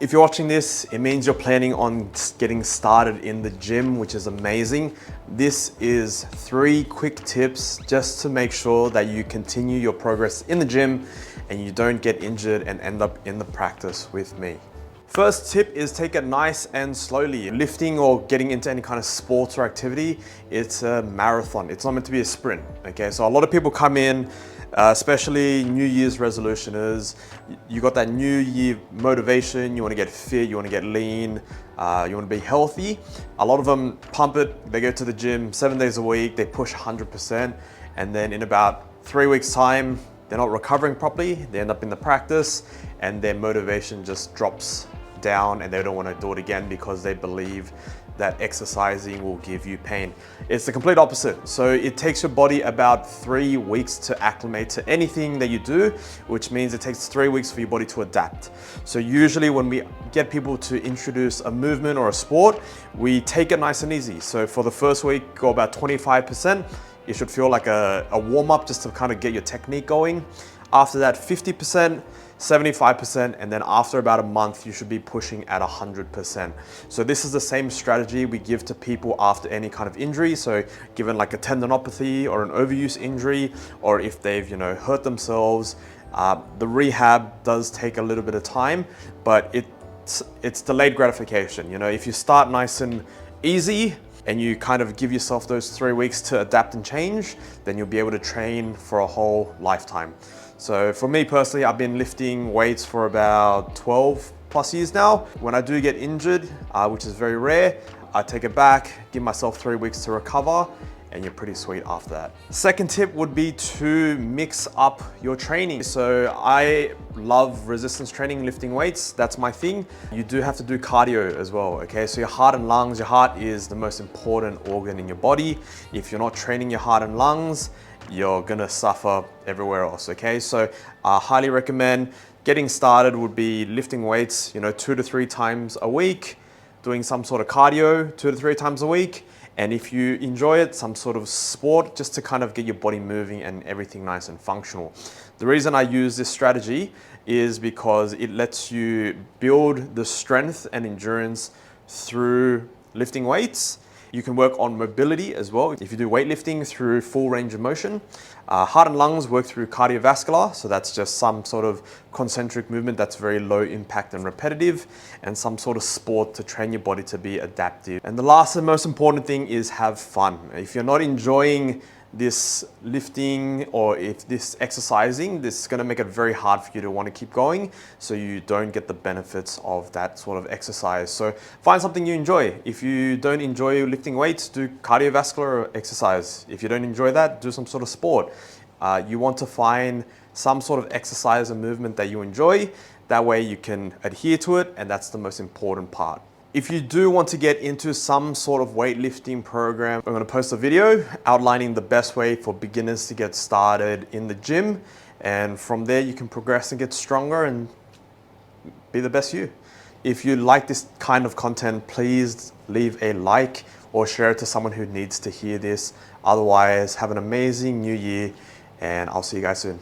If you're watching this, it means you're planning on getting started in the gym, which is amazing. This is 3 quick tips just to make sure that you continue your progress in the gym and you don't get injured and end up in the practice with me. First tip is take it nice and slowly. Lifting or getting into any kind of sports or activity, it's a marathon. It's not meant to be a sprint, okay? So a lot of people come in, especially New Year's resolutioners. You got that New Year motivation, you wanna get fit, you wanna get lean, you wanna be healthy. A lot of them pump it, they go to the gym 7 days a week, they push 100%, and then in about 3 weeks time, they're not recovering properly, they end up in the practice, and their motivation just drops down and they don't want to do it again because they believe that exercising will give you pain. It's the complete opposite. So it takes your body about 3 weeks to acclimate to anything that you do, which means it takes 3 weeks for your body to adapt. So usually when we get people to introduce a movement or a sport, we take it nice and easy. So for the first week, go about 25%. You should feel like a warm-up just to kind of get your technique going. After that, 50%, 75%, and then after about a month, you should be pushing at 100%. So this is the same strategy we give to people after any kind of injury. So given like a tendinopathy or an overuse injury, or if they've, hurt themselves, the rehab does take a little bit of time, but it's delayed gratification. If you start nice and easy, and you kind of give yourself those 3 weeks to adapt and change, then you'll be able to train for a whole lifetime. So for me personally, I've been lifting weights for about 12 plus years now. When I do get injured, which is very rare, I take it back, give myself 3 weeks to recover, and you're pretty sweet after that. Second tip would be to mix up your training. So I love resistance training, lifting weights, that's my thing. You do have to do cardio as well, okay? So your heart and lungs, your heart is the most important organ in your body. If you're not training your heart and lungs, you're gonna suffer everywhere else, okay? So I highly recommend getting started would be lifting weights, 2 to 3 times a week, doing some sort of cardio 2 to 3 times a week. And if you enjoy it, some sort of sport, just to kind of get your body moving and everything nice and functional. The reason I use this strategy is because it lets you build the strength and endurance through lifting weights. You can work on mobility as well. If you do weightlifting through full range of motion, heart and lungs work through cardiovascular. So that's just some sort of concentric movement that's very low impact and repetitive, and some sort of sport to train your body to be adaptive. And the last and most important thing is have fun. If you're not enjoying this lifting or if this exercising, this is going to make it very hard for you to want to keep going, so you don't get the benefits of that sort of exercise. So find something you enjoy. If you don't enjoy lifting weights, do cardiovascular exercise. If you don't enjoy that, do some sort of sport. You want to find some sort of exercise and movement that you enjoy. That way you can adhere to it, and that's the most important part. If you do want to get into some sort of weightlifting program, I'm going to post a video outlining the best way for beginners to get started in the gym. And from there, you can progress and get stronger and be the best you. If you like this kind of content, please leave a like or share it to someone who needs to hear this. Otherwise, have an amazing new year, and I'll see you guys soon.